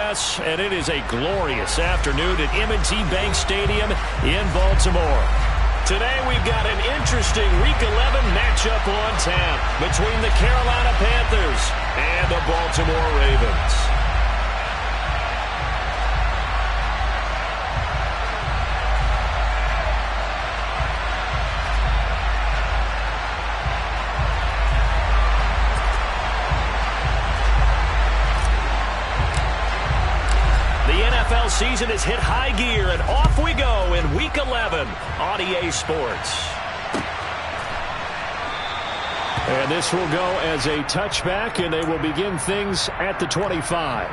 us, and it is a glorious afternoon at M&T Bank Stadium in Baltimore. Today we've got an interesting Week 11 matchup on tap between the Carolina Panthers and the Baltimore Ravens. NFL season has hit high gear, and off we go in Week 11 on EA Sports. And this will go as a touchback, and they will begin things at the 25.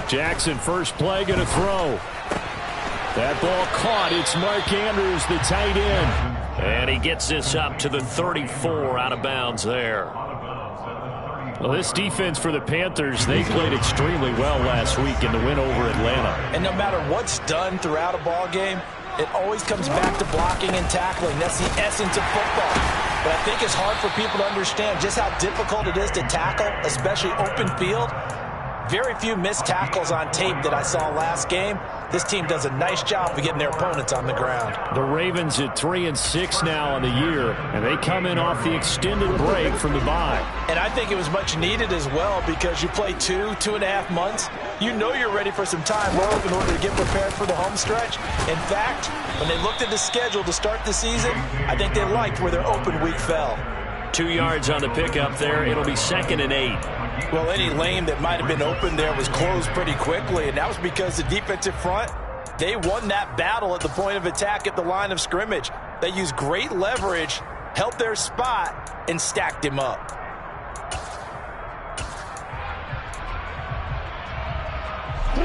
Jackson, first play, going to throw. That ball caught. It's Mark Andrews, the tight end. And he gets this up to the 34, out of bounds there. Well, this defense for the Panthers, they played extremely well last week in the win over Atlanta. And no matter what's done throughout a ball game, it always comes back to blocking and tackling. That's the essence of football. But I think it's hard for people to understand just how difficult it is to tackle, especially open field. Very few missed tackles on tape that I saw last game. This team does a nice job of getting their opponents on the ground. The Ravens at 3-6 now on the year, and they come in off the extended break from the bye. And I think it was much needed as well because you play 2.5 months. You know you're ready for some time off in order to get prepared for the home stretch. In fact, when they looked at the schedule to start the season, I think they liked where their open week fell. 2 yards on the pickup there. It'll be 2nd and 8. Well, any lane that might have been open there was closed pretty quickly, and that was because the defensive front, they won that battle at the point of attack at the line of scrimmage. They used great leverage, held their spot, and stacked him up.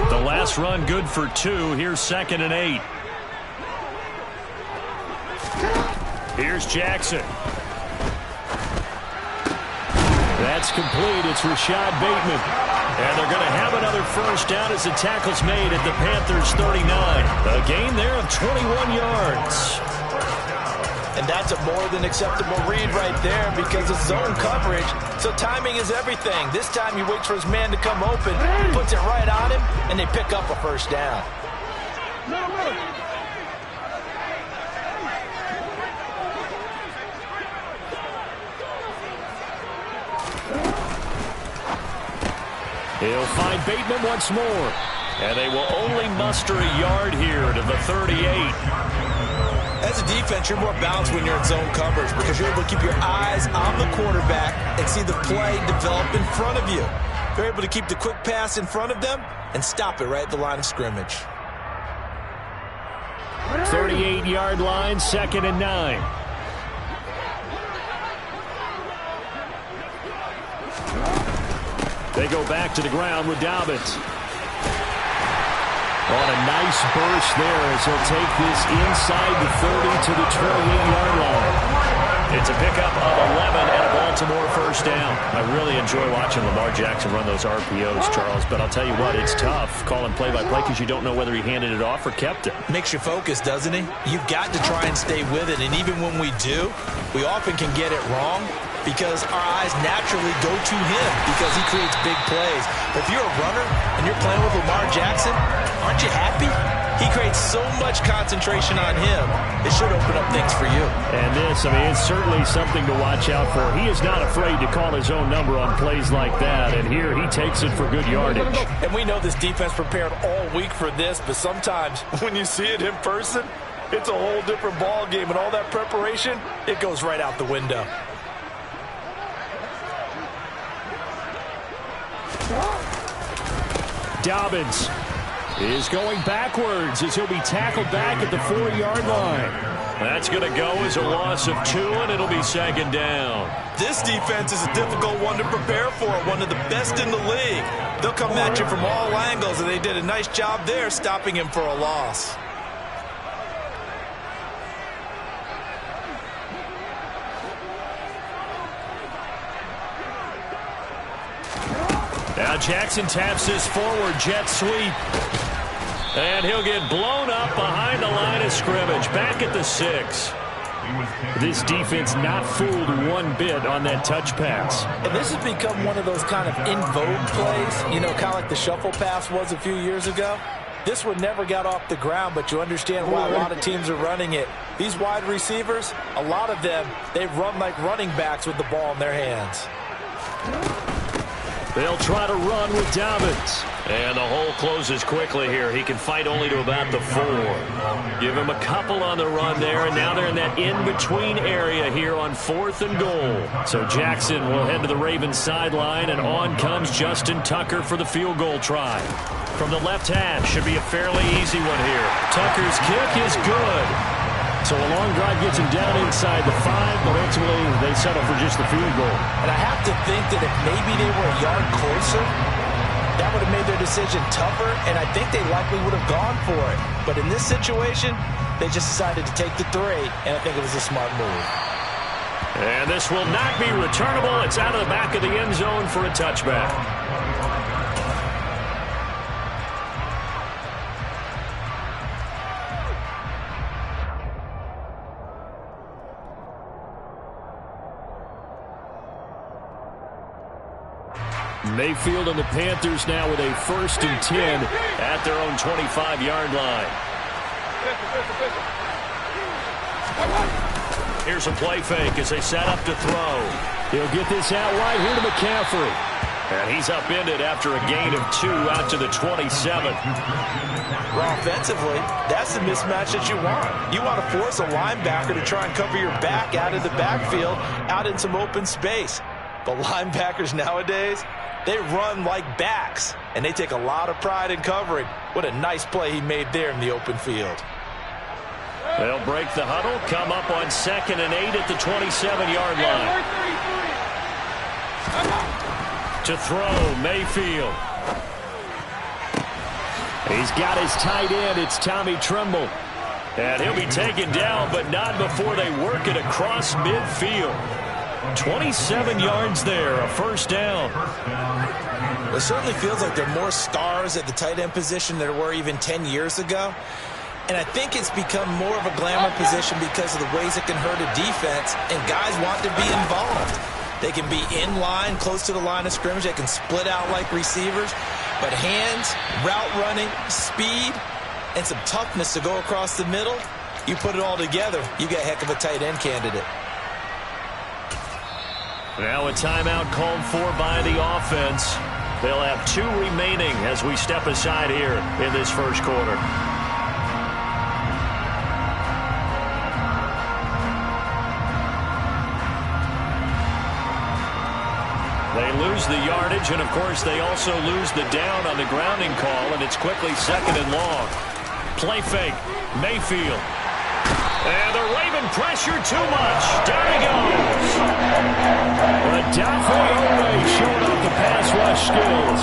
The last run good for 2. Here's 2nd and 8. Here's Jackson. That's complete. It's Rashad Bateman. And they're going to have another first down as the tackle's made at the Panthers' 39. A gain there of 21 yards. And that's a more than acceptable read right there because it's zone coverage, so timing is everything. This time he waits for his man to come open, puts it right on him, and they pick up a first down. He'll find Bateman once more. And they will only muster a yard here to the 38. As a defense, you're more balanced when you're in zone coverage because you're able to keep your eyes on the quarterback and see the play develop in front of you. You're able to keep the quick pass in front of them and stop it right at the line of scrimmage. 38-yard line, 2nd and 9. They go back to the ground with Dobbins. On a nice burst there as he'll take this inside the 30 to the 28-yard line. It's a pickup of 11 and a Baltimore first down. I really enjoy watching Lamar Jackson run those RPOs, Charles, but I'll tell you what, it's tough calling play-by-play because you don't know whether he handed it off or kept it. Makes you focus, doesn't he? You've got to try and stay with it, and even when we do, we often can get it wrong because our eyes naturally go to him because he creates big plays. But if you're a runner and you're playing with Lamar Jackson, aren't you happy? He creates so much concentration on him. It should open up things for you. And this, I mean, it's certainly something to watch out for. He is not afraid to call his own number on plays like that, and here he takes it for good yardage. And we know this defense prepared all week for this, but sometimes when you see it in person, it's a whole different ball game, and all that preparation, it goes right out the window. Dobbins is going backwards as he'll be tackled back at the 4-yard line. That's going to go as a loss of 2, and it'll be 2nd down. This defense is a difficult one to prepare for, one of the best in the league. They'll come at you from all angles, and they did a nice job there stopping him for a loss. Now Jackson taps this forward jet sweep. And he'll get blown up behind the line of scrimmage, back at the 6. This defense not fooled one bit on that touch pass. And this has become one of those kind of in vogue plays, you know, kind of like the shuffle pass was a few years ago. This one never got off the ground, but you understand why a lot of teams are running it. These wide receivers, a lot of them, they run like running backs with the ball in their hands. They'll try to run with Dobbins. And the hole closes quickly here. He can fight only to about the 4. Give him a couple on the run there, and now they're in that in-between area here on 4th and goal. So Jackson will head to the Ravens sideline, and on comes Justin Tucker for the field goal try. From the left hash, should be a fairly easy one here. Tucker's kick is good. So a long drive gets him down inside the 5, but ultimately they settle for just the field goal. And I have to think that if maybe they were a yard closer, that would have made their decision tougher, and I think they likely would have gone for it. But in this situation, they just decided to take the 3, and I think it was a smart move. And this will not be returnable. It's out of the back of the end zone for a touchback. Mayfield and the Panthers now with a 1st and 10 at their own 25-yard line. Here's a play fake as they set up to throw. He'll get this out wide here to McCaffrey. And he's upended after a gain of 2 out to the 27. Well, offensively, that's the mismatch that you want. You want to force a linebacker to try and cover your back out of the backfield, out in some open space. But linebackers nowadays, they run like backs, and they take a lot of pride in covering. What a nice play he made there in the open field. They'll break the huddle, come up on 2nd and 8 at the 27-yard line. To throw, Mayfield. He's got his tight end. It's Tommy Tremble. And he'll be taken down, but not before they work it across midfield. 27 yards there, a 1st down. It certainly feels like there are more stars at the tight end position than there were even 10 years ago. And I think it's become more of a glamour position because of the ways it can hurt a defense, and guys want to be involved. They can be in line, close to the line of scrimmage. They can split out like receivers. But hands, route running, speed, and some toughness to go across the middle, you put it all together, you got a heck of a tight end candidate. Now a timeout called for by the offense. They'll have 2 remaining as we step aside here in this 1st quarter. They lose the yardage, and of course they also lose the down on the grounding call, and it's quickly 2nd and long. Play fake, Mayfield. And the Raven pressure too much. Down he goes. Adolfo Oweh showing off the pass rush skills.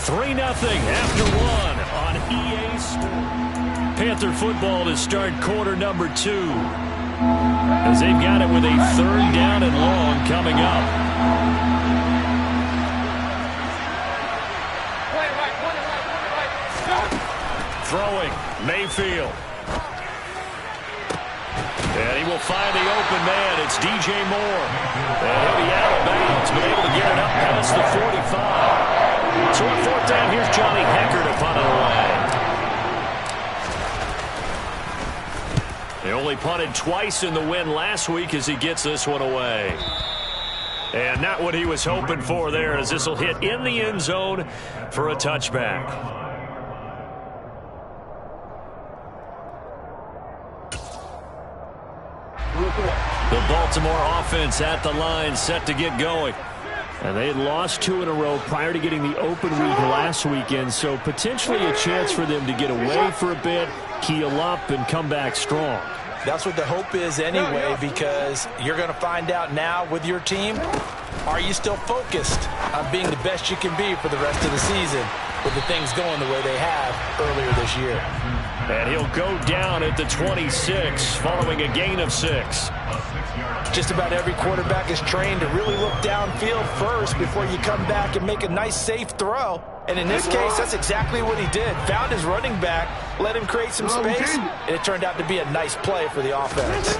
3-0 after 1 on EA Sports. Panther football to start quarter number 2. As they've got it with a 3rd down and long coming up. Throwing, Mayfield. And he will find the open man. It's DJ Moore. And he'll be out of bounds, but able to get it up past the 45. So on 4th down, here's Johnny Hecker to punt it away. They only punted twice in the win last week as he gets this one away. And not what he was hoping for there, as this will hit in the end zone for a touchback. The Baltimore offense at the line, set to get going. And they had lost 2 in a row prior to getting the open week last weekend, so potentially a chance for them to get away for a bit, keel up, and come back strong. That's what the hope is anyway, because you're going to find out now with your team, are you still focused on being the best you can be for the rest of the season with the things going the way they have earlier this year? And he'll go down at the 26 following a gain of 6. Just about every quarterback is trained to really look downfield first before you come back and make a nice, safe throw. And in this case, that's exactly what he did. Found his running back, let him create some space, and it turned out to be a nice play for the offense.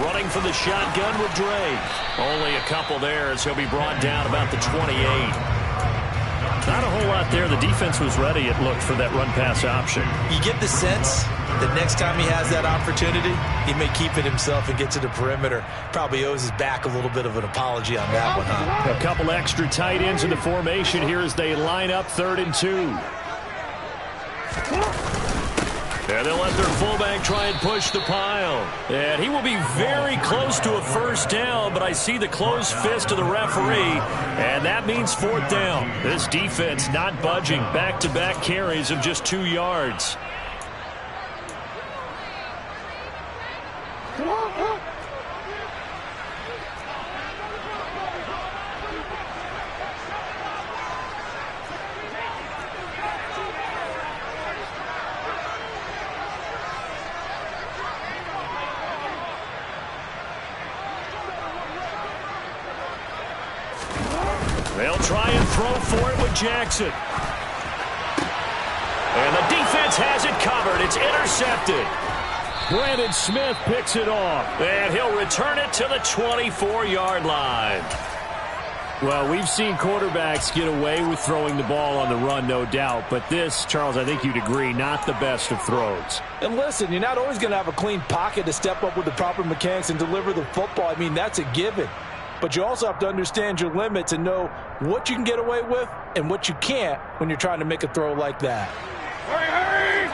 Running for the shotgun with Drake. Only a couple there as he'll be brought down about the 28. Not a whole lot there. The defense was ready, it looked, for that run-pass option. You get the sense that next time he has that opportunity, he may keep it himself and get to the perimeter. Probably owes his back a little bit of an apology on that one, huh? A couple extra tight ends in the formation here as they line up 3rd and 2. And they'll let their fullback try and push the pile. And he will be very close to a first down, but I see the closed fist of the referee, and that means 4th down. This defense not budging. Back-to-back carries of just 2 yards. They'll try and throw for it with Jackson. And the defense has it covered. It's intercepted. Brandon Smith picks it off. And he'll return it to the 24-yard line. Well, we've seen quarterbacks get away with throwing the ball on the run, no doubt. But this, Charles, I think you'd agree, not the best of throws. And listen, you're not always going to have a clean pocket to step up with the proper mechanics and deliver the football. I mean, that's a given. But you also have to understand your limits and know what you can get away with and what you can't when you're trying to make a throw like that. Hurry!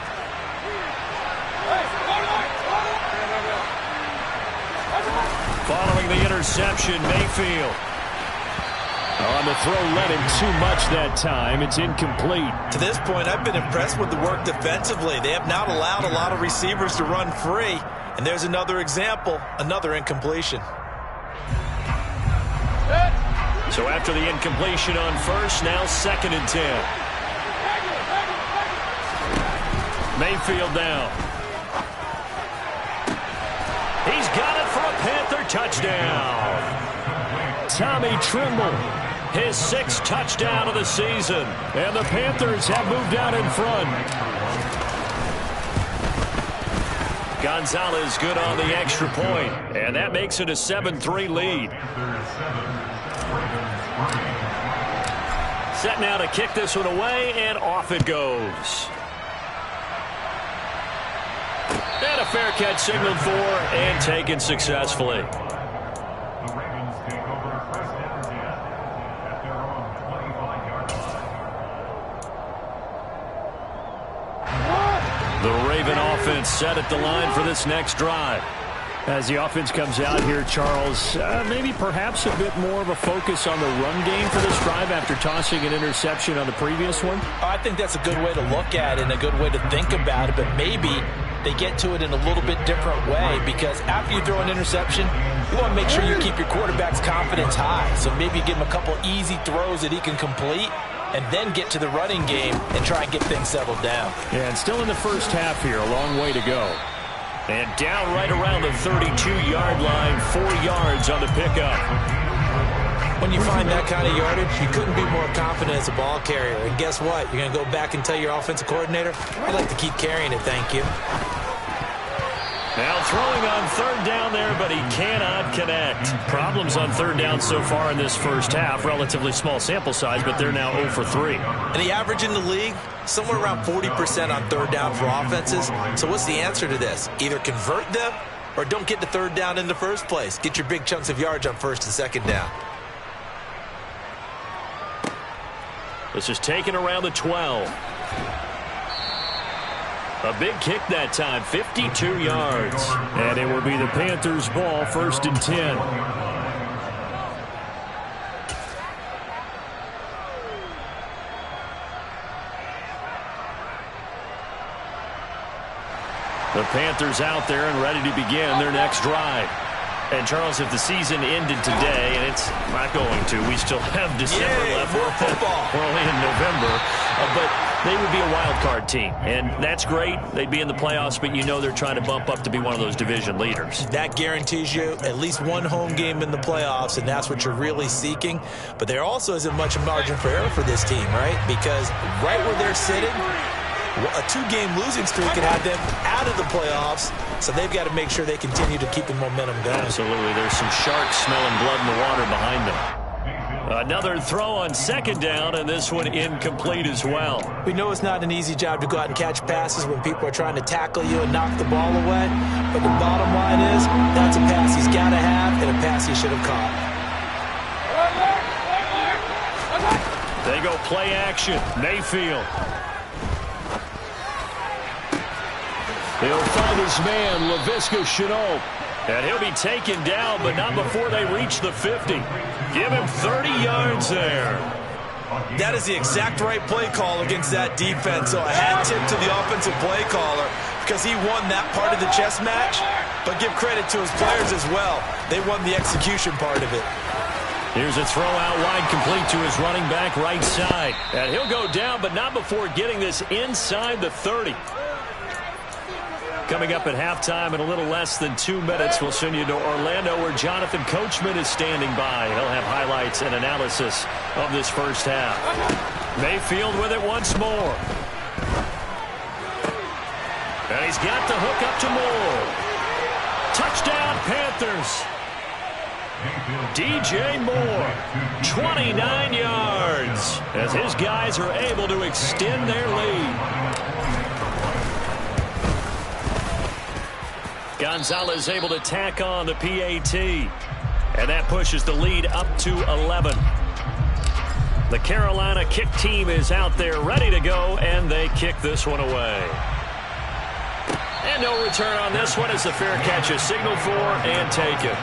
Following the interception, Mayfield. On the throw, led him too much that time. It's incomplete. To this point, I've been impressed with the work defensively. They have not allowed a lot of receivers to run free. And there's another example, another incompletion. So after the incompletion on first, now 2nd and 10. Mayfield down. He's got it for a Panther touchdown. Tommy Tremble, his 6th touchdown of the season. And the Panthers have moved out in front. Gonzalez good on the extra point. And that makes it a 7-3 lead. Set now to kick this one away, and off it goes. And a fair catch signaled for and taken successfully. The Raven offense set at the line for this next drive. As the offense comes out here, Charles, maybe perhaps a bit more of a focus on the run game for this drive after tossing an interception on the previous one? I think that's a good way to look at it and a good way to think about it, but maybe they get to it in a little bit different way, because after you throw an interception, you want to make sure you keep your quarterback's confidence high. So maybe give him a couple easy throws that he can complete and then get to the running game and try and get things settled down. Yeah, and still in the first half here, a long way to go. And down right around the 32-yard line, 4 yards on the pickup. When you find that kind of yardage, you couldn't be more confident as a ball carrier. And guess what? You're going to go back and tell your offensive coordinator, I'd like to keep carrying it, thank you. Now throwing on 3rd down there, but he cannot connect. Problems on 3rd down so far in this first half. Relatively small sample size, but they're now 0 for 3. And the average in the league, somewhere around 40% on 3rd down for offenses. So what's the answer to this? Either convert them or don't get to 3rd down in the first place. Get your big chunks of yards on 1st and 2nd down. This is taken around the 12. A big kick that time, 52 yards. And it will be the Panthers' ball, 1st and 10. The Panthers out there and ready to begin their next drive. And, Charles, if the season ended today, and it's not going to, we still have December left. More football. We're only in November. But they would be a wild card team, and that's great. They'd be in the playoffs, but you know they're trying to bump up to be one of those division leaders. That guarantees you at least one home game in the playoffs, and that's what you're really seeking. But there also isn't much margin for error for this team, right? Because right where they're sitting, a 2-game losing streak could have them out of the playoffs, so they've got to make sure they continue to keep the momentum going. Absolutely. There's some sharks smelling blood in the water behind them. Another throw on 2nd down, and this one incomplete as well. We know it's not an easy job to go out and catch passes when people are trying to tackle you and knock the ball away, but the bottom line is that's a pass he's got to have and a pass he should have caught. They go play action. Mayfield. He'll find his man, Laviska Shenault. And he'll be taken down, but not before they reach the 50. Give him 30 yards there. That is the exact right play call against that defense. So a hat tip to the offensive play caller because he won that part of the chess match. But give credit to his players as well. They won the execution part of it. Here's a throw out wide, complete to his running back right side. And he'll go down, but not before getting this inside the 30. Coming up at halftime in a little less than 2 minutes, we'll send you to Orlando where Jonathan Coachman is standing by. He'll have highlights and analysis of this first half. Mayfield with it once more. And he's got the hook up to Moore. Touchdown, Panthers. DJ Moore, 29 yards, as his guys are able to extend their lead. Gonzalez able to tack on the PAT. And that pushes the lead up to 11. The Carolina kick team is out there ready to go, and they kick this one away. And no return on this one as the fair catch is signaled for and taken.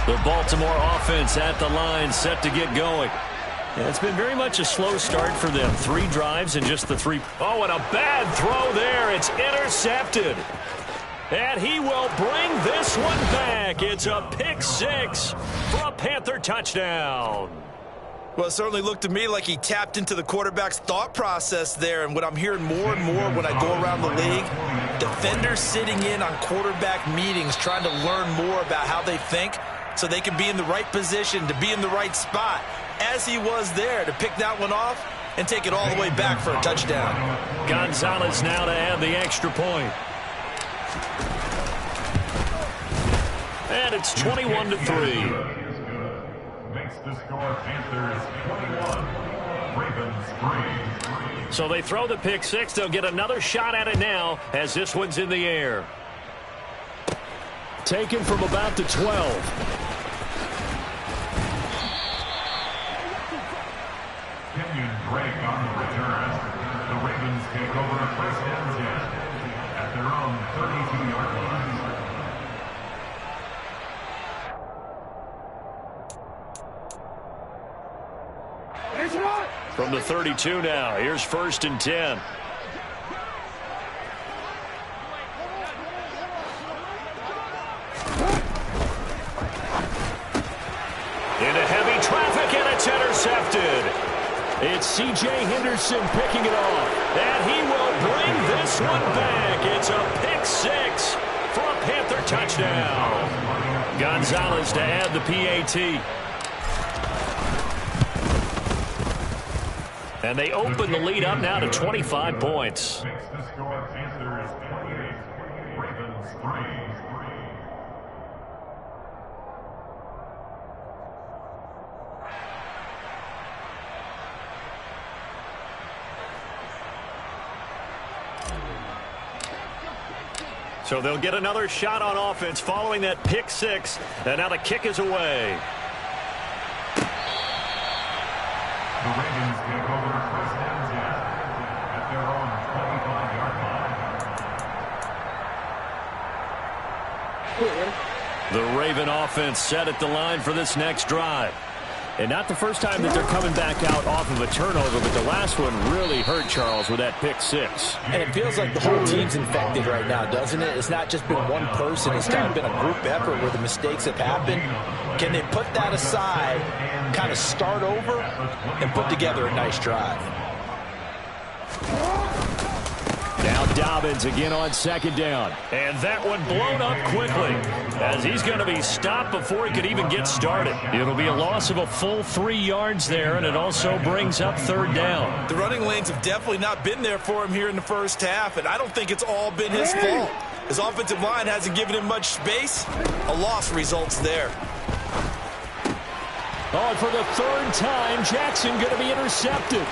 The Baltimore offense at the line, set to get going. And it's been very much a slow start for them. 3 drives and just the 3. Oh, and a bad throw there. It's intercepted. And he will bring this one back. It's a pick 6 for a Panther touchdown. Well, it certainly looked to me like he tapped into the quarterback's thought process there. And what I'm hearing more and more when I go around the league, defenders sitting in on quarterback meetings trying to learn more about how they think so they can be in the right position, to be in the right spot, as he was there, to pick that one off and take it all the way back for a touchdown. Gonzalez now to add the extra point. And it's 21-3. Makes the score Panthers 21, Ravens 3. So they throw the pick 6. They'll get another shot at it now as this one's in the air. Taken from about the 12. Kenyon Drake on the return. The Ravens take over a first and 10 at their own 32-yard line. From the 32 now, here's 1st and 10. Into heavy traffic, and it's intercepted. It's C.J. Henderson picking it off, and he will bring this one back. It's a pick 6 for a Panther touchdown. Gonzalez to add the PAT. And they open the lead up now to 25 points. Makes the score Panthers 28, Ravens 3. So they'll get another shot on offense following that pick six. And now the kick is away. The Ravens take over first down at their own 25-yard line. The Raven offense set at the line for this next drive. And not the first time that they're coming back out off of a turnover, but the last one really hurt, Charles, with that pick six. And it feels like the whole team's infected right now, doesn't it? It's not just been one person. It's kind of been a group effort where the mistakes have happened. Can they put that aside, kind of start over, and put together a nice drive? Now Dobbins again on second down. And that one blown up quickly as he's going to be stopped before he could even get started. It'll be a loss of a full 3 yards there, and it also brings up third down. The running lanes have definitely not been there for him here in the first half, and I don't think it's all been his fault. His offensive line hasn't given him much space. A loss results there. Oh, for the third time, Jackson going to be intercepted.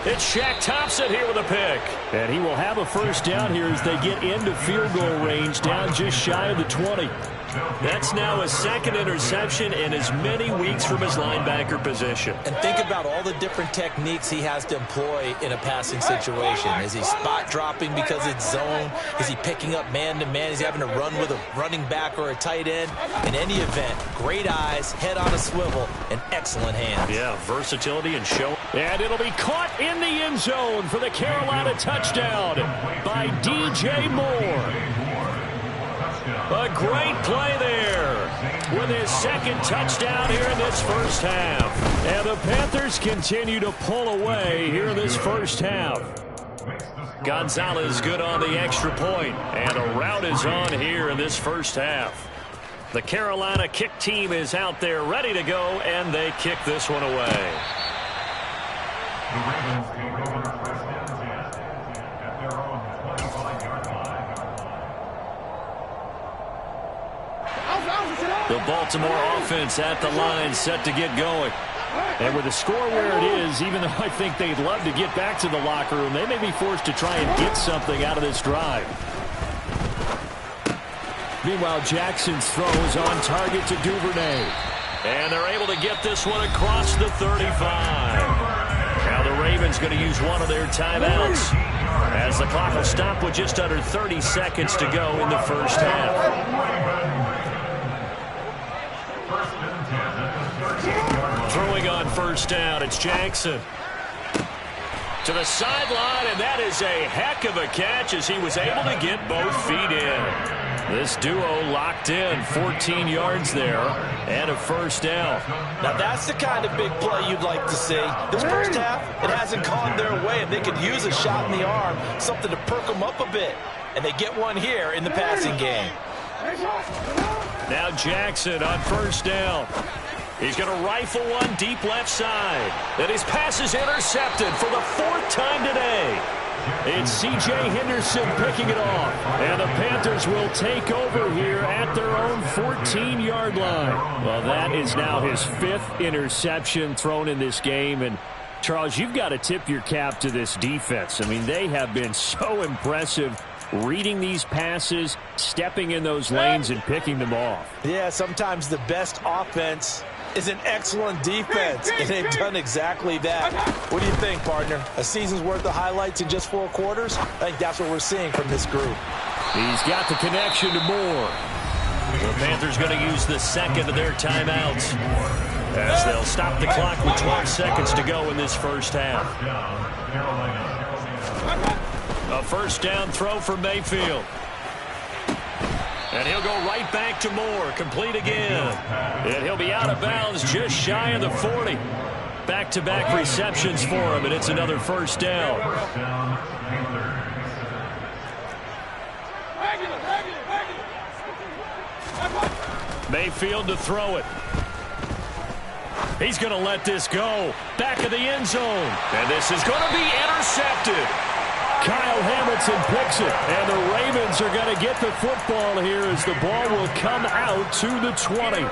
It's Shaq Thompson here with a pick. And he will have a first down here as they get into field goal range, down just shy of the 20. That's now a second interception in as many weeks from his linebacker position. And think about all the different techniques he has to employ in a passing situation. Is he spot dropping because it's zone? Is he picking up man-to-man? Is he having to run with a running back or a tight end? In any event, great eyes, head on a swivel, and excellent hands. Yeah, versatility and show. And it'll be caught in the end zone for the Carolina touchdown by DJ Moore. A great play there with his second touchdown here in this first half. And the Panthers continue to pull away here in this first half. Gonzalez good on the extra point, and a route is on here in this first half. The Carolina kick team is out there ready to go, and they kick this one away. The Ravens take over first down at their own 25-yard line. The Baltimore offense at the line, set to get going. And with the score where it is, even though I think they'd love to get back to the locker room, they may be forced to try and get something out of this drive. Meanwhile, Jackson's throw is on target to Duvernay. And they're able to get this one across the 35. Now the Ravens going to use one of their timeouts, as the clock will stop with just under 30 seconds to go in the first half. Throwing on first down, it's Jackson. To the sideline, and that is a heck of a catch as he was able to get both feet in. This duo locked in, 14 yards there, and a first down. Now that's the kind of big play you'd like to see. This first half, it hasn't gone their way, and they could use a shot in the arm, something to perk them up a bit. And they get one here in the passing game. Now Jackson on first down. He's going to rifle one deep left side. And his pass is intercepted for the fourth time today. It's C.J. Henderson picking it off. And the Panthers will take over here at their own 14-yard line. Well, that is now his fifth interception thrown in this game. And, Charles, you've got to tip your cap to this defense. I mean, they have been so impressive reading these passes, stepping in those lanes, and picking them off. Yeah, sometimes the best offense is an excellent defense, and they've done exactly that. What do you think, partner? A season's worth of highlights in just 4 quarters? I think that's what we're seeing from this group. He's got the connection to Moore. The Panthers going to use the second of their timeouts as they'll stop the clock with 12 seconds to go in this first half. A first down throw for Mayfield. And he'll go right back to Moore, complete again. And he'll be out of bounds just shy of the 40. Back-to-back receptions for him, and it's another first down. Mayfield to throw it. He's going to let this go. Back of the end zone. And this is going to be intercepted. Kyle Hamilton picks it, and the Ravens are going to get the football here as the ball will come out to the 20.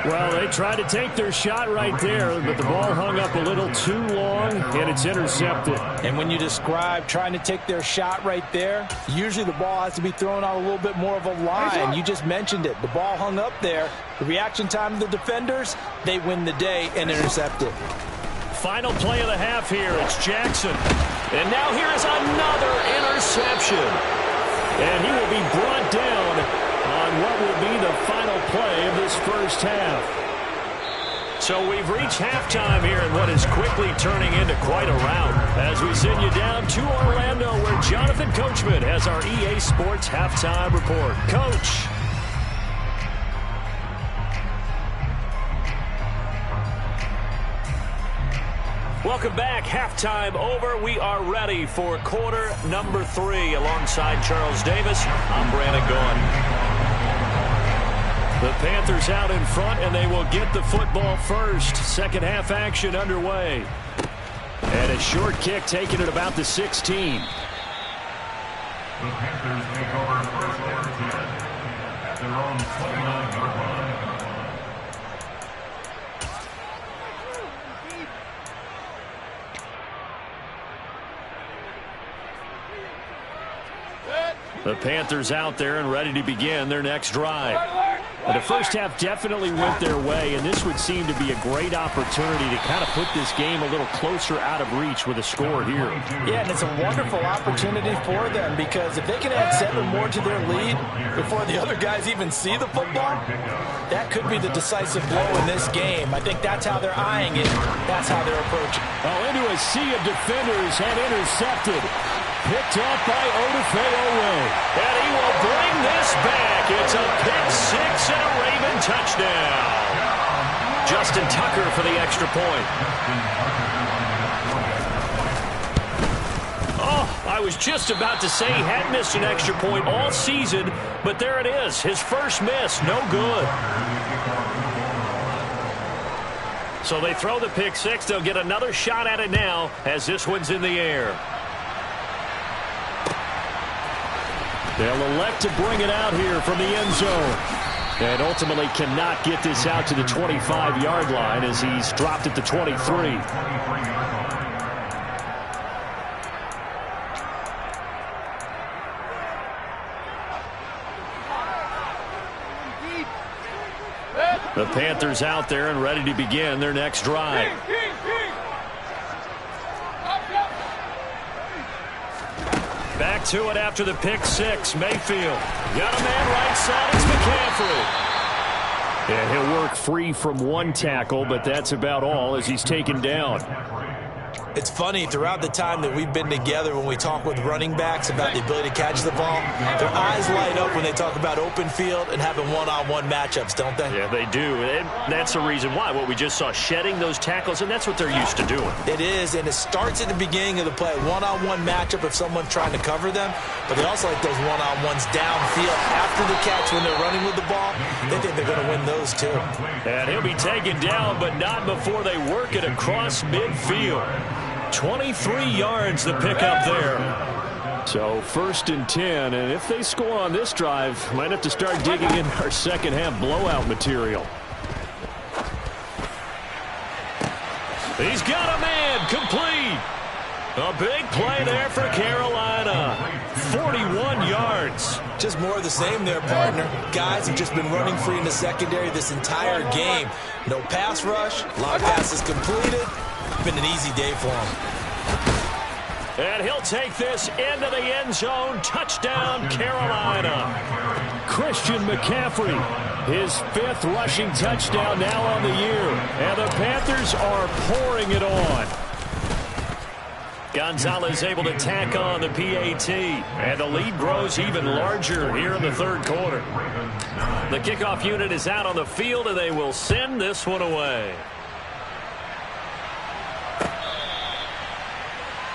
Well, they tried to take their shot right there, but the ball hung up a little too long, and it's intercepted. And when you describe trying to take their shot right there, usually the ball has to be thrown out a little bit more of a line. You just mentioned it. The ball hung up there. The reaction time of the defenders, they win the day and intercept it. Final play of the half here. It's Jackson. And now here is another interception. And he will be brought down on what will be the final play of this first half. So we've reached halftime here in what is quickly turning into quite a rout as we send you down to Orlando where Jonathan Coachman has our EA Sports halftime report. Coach. Welcome back. Halftime over. We are ready for quarter number 3. Alongside Charles Davis, I'm Brandon Gaughan. The Panthers out in front, and they will get the football first. Second half action underway. And a short kick taken at about the 16. The Panthers take over first and 10 at their own 29-yard line. The Panthers out there and ready to begin their next drive. And the first half definitely went their way, and this would seem to be a great opportunity to kind of put this game a little closer out of reach with a score here. Yeah, and it's a wonderful opportunity for them because if they can add 7 more to their lead before the other guys even see the football, that could be the decisive blow in this game. I think that's how they're eyeing it. That's how they're approaching. Oh, into a sea of defenders and intercepted. Picked off by Odafe-Oweh. And he will bring this back. It's a pick-6 and a Raven touchdown. Justin Tucker for the extra point. Oh, I was just about to say he had missed an extra point all season, but there it is. His first miss, no good. So they throw the pick-6. They'll get another shot at it now as this one's in the air. They'll elect to bring it out here from the end zone. And ultimately cannot get this out to the 25-yard line as he's dropped at the 23. The Panthers out there and ready to begin their next drive. Back to it after the pick-6. Mayfield got a man right side. It's McCaffrey. And he'll work free from one tackle, but that's about all as he's taken down. It's funny, throughout the time that we've been together when we talk with running backs about the ability to catch the ball, their eyes light up when they talk about open field and having one-on-one matchups, don't they? Yeah, they do. And that's the reason why. What we just saw, shedding those tackles, and that's what they're used to doing. It is, and it starts at the beginning of the play. One-on-one matchup if someone's trying to cover them, but they also like those one-on-ones downfield after the catch when they're running with the ball. They think they're going to win those too. And he'll be taken down, but not before they work it across midfield. 23 yards the pickup there. So 1st and 10, and if they score on this drive, might have to start digging in our second half blowout material. He's got a man complete. A big play there for Carolina. 41 yards. Just more of the same there, partner. Guys have just been running free in the secondary this entire game. No pass rush, a lot of passes completed. Been an easy day for him. And he'll take this into the end zone. Touchdown, Carolina. Christian McCaffrey, his 5th rushing touchdown now on the year. And the Panthers are pouring it on. Gonzalez able to tack on the PAT. And the lead grows even larger here in the 3rd quarter. The kickoff unit is out on the field, and they will send this one away.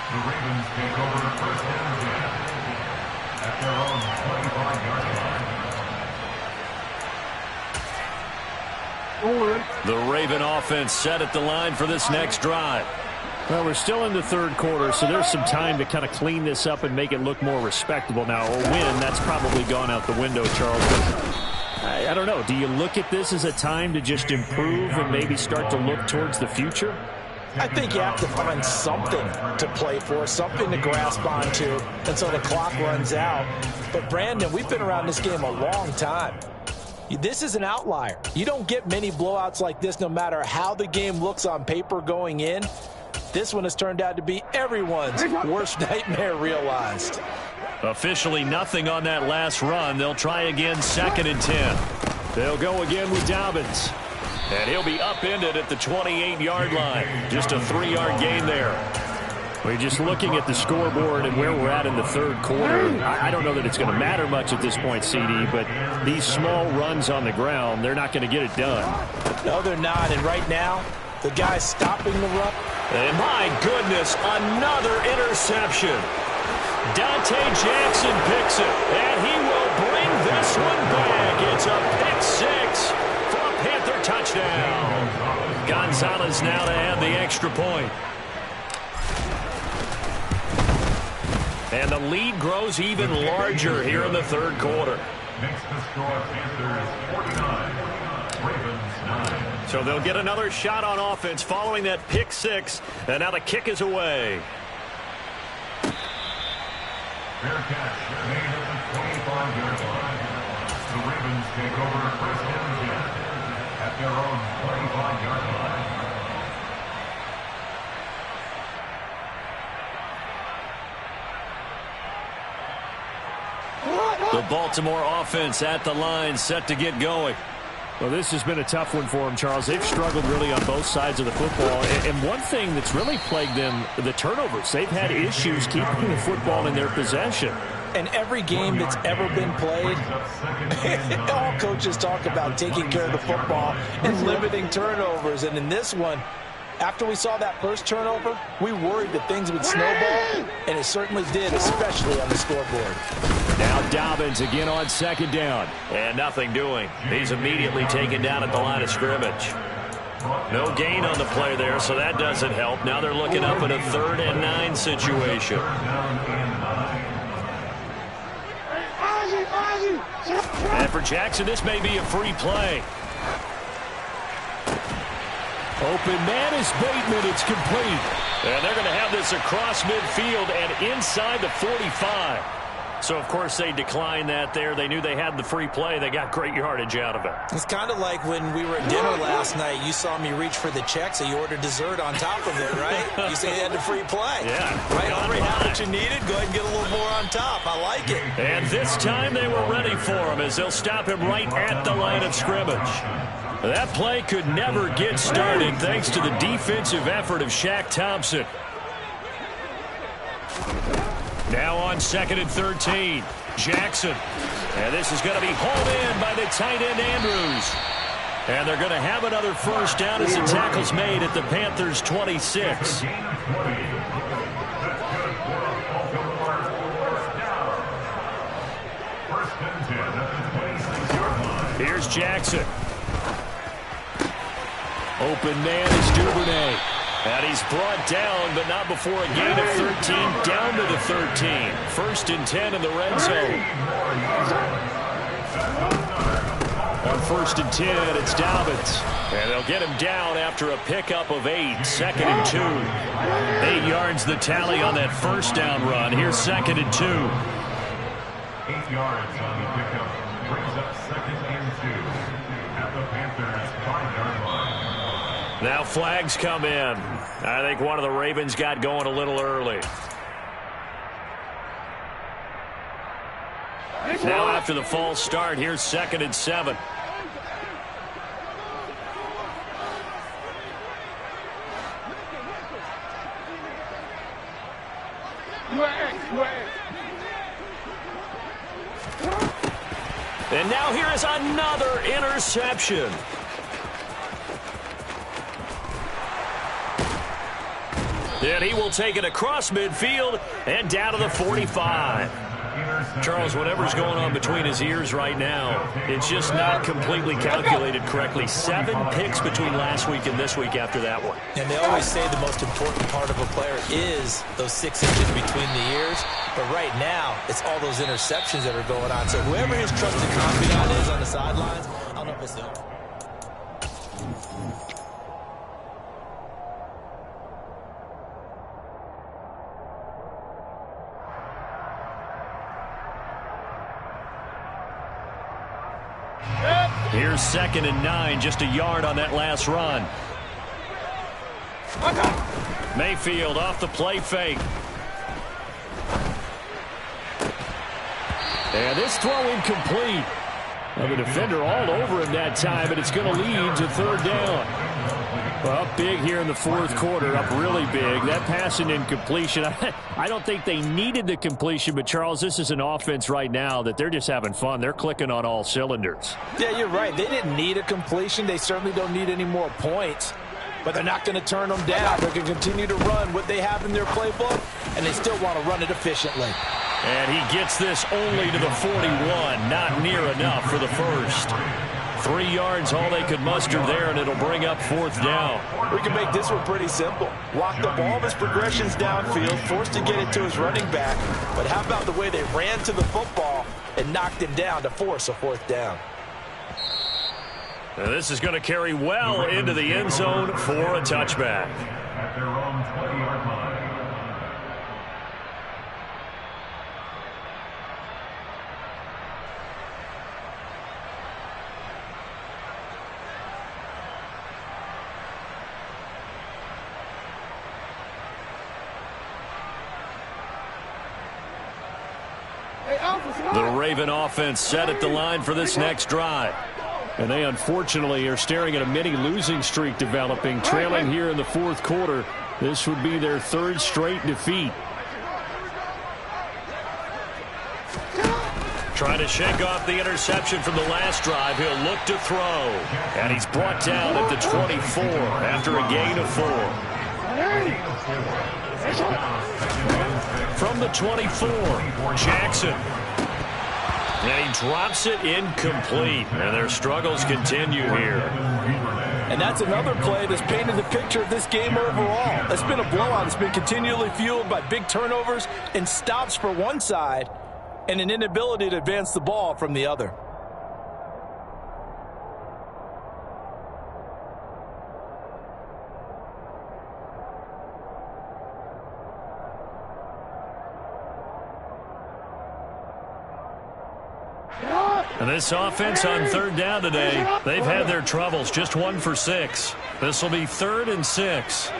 The Ravens take over 1st and 10 at their own 25-yard line. The Raven offense set at the line for this next drive. Well, we're still in the third quarter, so there's some time to kind of clean this up and make it look more respectable. Now, a win, that's probably gone out the window, Charles. I don't know. Do you look at this as a time to just improve and maybe start to look towards the future? I think you have to find something to play for, something to grasp onto until the clock runs out. But, Brandon, we've been around this game a long time. This is an outlier. You don't get many blowouts like this no matter how the game looks on paper going in. This one has turned out to be everyone's worst nightmare realized. Officially nothing on that last run. They'll try again, 2nd and 10. They'll go again with Dobbins. And he'll be upended at the 28-yard line. Just a 3-yard gain there. We're just looking at the scoreboard and where we're at in the third quarter. I don't know that it's going to matter much at this point, CD, but these small runs on the ground, they're not going to get it done. No, they're not. And right now, the guy's stopping the run. And my goodness, another interception. Dante Jackson picks it, and he will bring this one back. It's a pick six for a Panther touchdown. Gonzalez now to add the extra point. And the lead grows even larger here in the third quarter. Next to score, Panthers 49, Ravens 9. So they'll get another shot on offense following that pick six, and now the kick is away. Fair catch made at the 25-yard line. The Ravens take over first and 10 at their own 25-yard line. The Baltimore offense at the line, set to get going. Well, this has been a tough one for them, Charles. They've struggled really on both sides of the football. And one thing that's really plagued them, the turnovers. They've had issues keeping the football in their possession. And every game that's ever been played, all coaches talk about taking care of the football and limiting turnovers. And in this one, after we saw that first turnover, we worried that things would snowball, and it certainly did, especially on the scoreboard. Now Dobbins again on 2nd down. And nothing doing. He's immediately taken down at the line of scrimmage. No gain on the play there, so that doesn't help. Now they're looking up at a 3rd and 9 situation. And for Jackson, this may be a free play. Open man is Bateman. It's complete. And they're going to have this across midfield and inside the 45. So, of course, they declined that there. They knew they had the free play. They got great yardage out of it. It's kind of like when we were at dinner last night. You saw me reach for the check, so you ordered dessert on top of it, right? You said you had the free play. Yeah. Right, already had what you needed. Go ahead and get a little more on top. I like it. And this time they were ready for him as they'll stop him right at the line of scrimmage. That play could never get started thanks to the defensive effort of Shaq Thompson. Now on 2nd and 13, Jackson. And this is going to be hauled in by the tight end Andrews. And they're going to have another first down as the tackle's made at the Panthers' 26. Here's Jackson. Open man is Duvernay. And he's brought down, but not before a gain of 13, down to the 13. 1st and 10 in the red zone. On 1st and 10, it's Dobbins. And they'll get him down after a pickup of 8. 2nd and 2. 8 yards the tally on that first down run. Here's 2nd and 2. 8 yards on the pickup. Brings up 2nd and 2 at the Panthers' 5-yard line. Now flags come in. I think one of the Ravens got going a little early. Now after the false start, here's 2nd and 7. And now here is another interception. And he will take it across midfield and down to the 45. Charles, whatever's going on between his ears right now, it's just not completely calculated correctly. 7 picks between last week and this week after that one. And they always say the most important part of a player is those 6 inches between the ears. But right now, it's all those interceptions that are going on. So whoever his trusted confidant is on the sidelines, I don't know if it's him. Here's 2nd and 9, just a yard on that last run. Mayfield off the play fake. And this throw incomplete. Well, the defender all over him that time, but it's going to lead to 3rd down. Well, up big here in the 4th quarter, up really big. That pass and incompletion, I don't think they needed the completion, but Charles, this is an offense right now that they're just having fun. They're clicking on all cylinders. Yeah, you're right. They didn't need a completion. They certainly don't need any more points, but they're not going to turn them down. They're going to continue to run what they have in their playbook, and they still want to run it efficiently. And he gets this only to the 41, not near enough for the first. 3 yards, all they could muster there, and it'll bring up 4th down. We can make this one pretty simple. Walk up all of his progressions downfield, forced to get it to his running back. But how about the way they ran to the football and knocked him down to force a 4th down? Now this is going to carry well into the end zone for a touchback. At their own 20-yard line. The Raven offense set at the line for this next drive. And they unfortunately are staring at a mini losing streak developing, trailing here in the 4th quarter. This would be their 3rd straight defeat. Trying to shake off the interception from the last drive. He'll look to throw. And he's brought down at the 24 after a gain of 4. From the 24, Jackson. And he drops it incomplete. And their struggles continue here. And that's another play that's painted the picture of this game overall. It's been a blowout. It's been continually fueled by big turnovers and stops for one side and an inability to advance the ball from the other. And this offense on 3rd down today, they've had their troubles. Just 1 for 6. This will be 3rd and 6.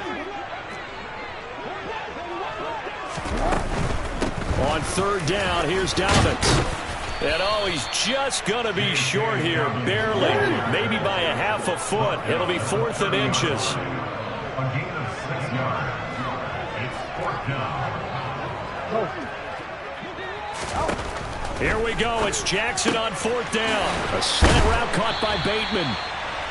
On 3rd down, here's Dobbins. And oh, he's just going to be short here, barely, maybe by a half a foot. It'll be 4th and inches. A gain of 6 yards. It's 4th down. Here we go. It's Jackson on 4th down. A slant route caught by Bateman.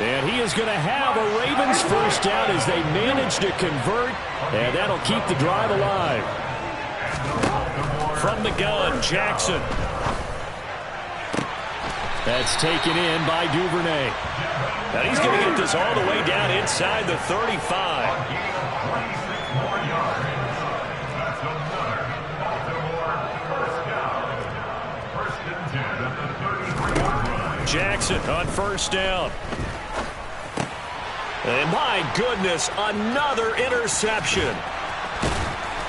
And he is going to have a Ravens 1st down as they manage to convert. And that'll keep the drive alive. From the gun, Jackson. That's taken in by Duvernay. And he's going to get this all the way down inside the 35. Jackson on 1st down. And my goodness, another interception.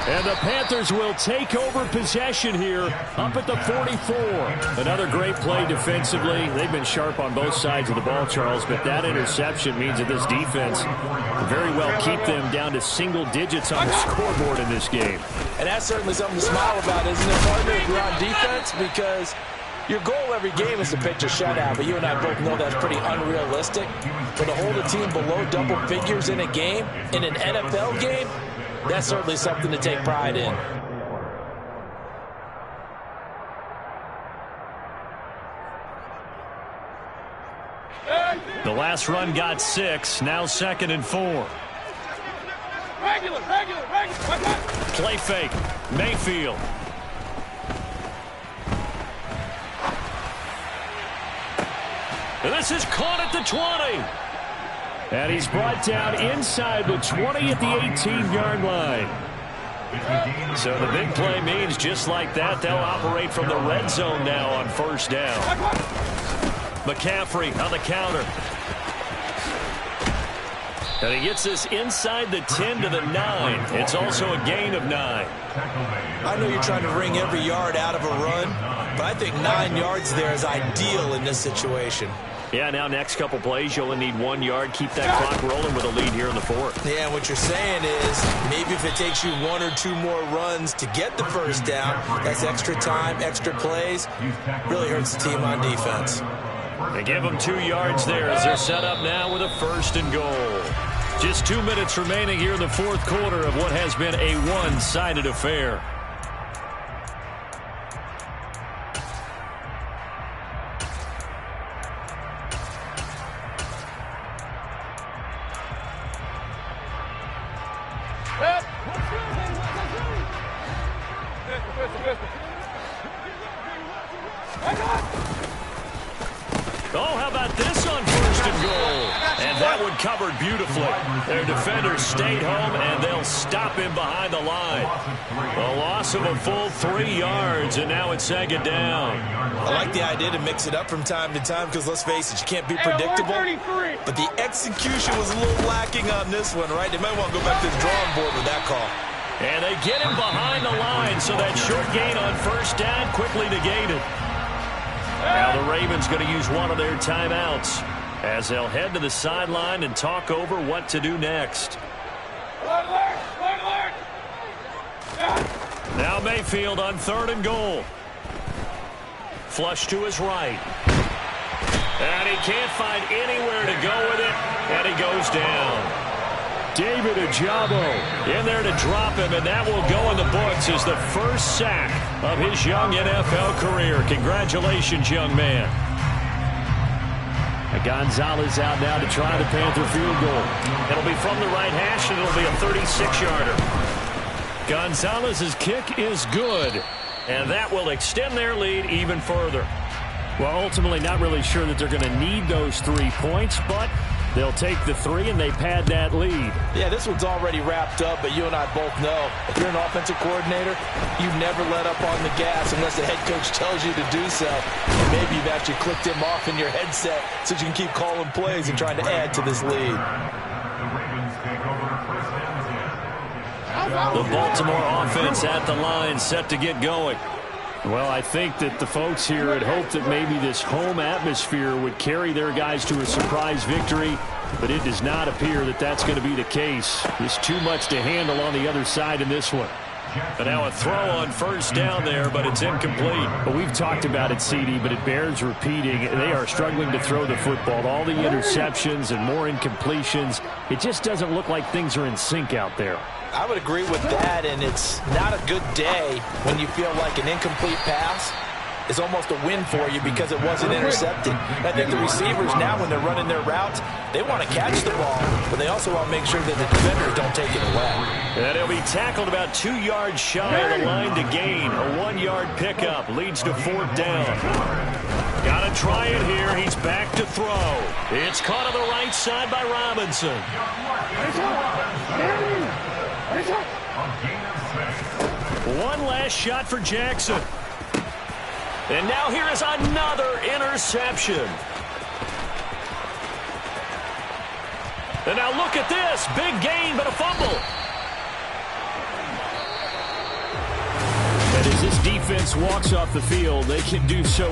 And the Panthers will take over possession here up at the 44. Another great play defensively. They've been sharp on both sides of the ball, Charles, but that interception means that this defense will very well keep them down to single digits on the scoreboard in this game. And that's certainly something to smile about, isn't it, partner, if you're on defense? Because your goal every game is to pitch a shutout, but you and I both know that's pretty unrealistic. But to hold a team below double figures in a game, in an NFL game, that's certainly something to take pride in. The last run got 6, now 2nd and 4. Play fake, Mayfield. And this is caught at the 20. And he's brought down inside the 20 at the 18-yard line. So the big play means just like that, they'll operate from the red zone now on first down. McCaffrey on the counter. And he gets this inside the 10 to the 9. It's also a gain of 9. I know you're trying to wring every yard out of a run, but I think 9 yards there is ideal in this situation. Yeah, now next couple plays, you only need 1 yard. Keep that clock rolling with a lead here in the fourth. Yeah, and what you're saying is maybe if it takes you 1 or 2 more runs to get the first down, that's extra time, extra plays. Really hurts the team on defense. They give them 2 yards there as they're set up now with a 1st and goal. Just 2 minutes remaining here in the fourth quarter of what has been a one-sided affair. Oh, how about this on 1st and goal? And that one covered beautifully. Their defenders stayed home, and they'll stop him behind the line. A loss of a full 3 yards, and now it's second down. I like the idea to mix it up from time to time because, let's face it, you can't be predictable. But the execution was a little lacking on this one, right? They might want to go back to the drawing board with that call. And they get him behind the line, so that short gain on first down quickly negated. Now the Ravens going to use one of their timeouts as they'll head to the sideline and talk over what to do next. Now Mayfield on 3rd and goal. Flush to his right. And he can't find anywhere to go with it, and he goes down. David Ojabo in there to drop him, and that will go in the books as the first sack of his young NFL career. Congratulations, young man. Gonzalez out now to try the Panther field goal. It'll be from the right hash, and it'll be a 36-yarder. Gonzalez's kick is good, and that will extend their lead even further. Well, ultimately, not really sure that they're going to need those 3 points, but they'll take the 3 and they pad that lead. Yeah, this one's already wrapped up, but you and I both know if you're an offensive coordinator, you never let up on the gas unless the head coach tells you to do so. And maybe you've actually clicked him off in your headset so you can keep calling plays and trying to add to this lead. The Baltimore offense at the line, set to get going. Well, I think that the folks here had hoped that maybe this home atmosphere would carry their guys to a surprise victory, but it does not appear that that's going to be the case. There's too much to handle on the other side in this one. And now a throw on first down there, but it's incomplete. Well, we've talked about it, CD, but it bears repeating. They are struggling to throw the football. All the interceptions and more incompletions. It just doesn't look like things are in sync out there. I would agree with that, and it's not a good day when you feel like an incomplete pass is almost a win for you because it wasn't intercepted. I think the receivers now, when they're running their routes, they want to catch the ball, but they also want to make sure that the defenders don't take it away. And he'll be tackled about 2 yards shy of the line to gain. A 1-yard pickup leads to 4th down. Got to try it here. He's back to throw. It's caught on the right side by Robinson. One last shot for Jackson. And now here is another interception. And now look at this. Big gain, but a fumble. And as this defense walks off the field, they can do so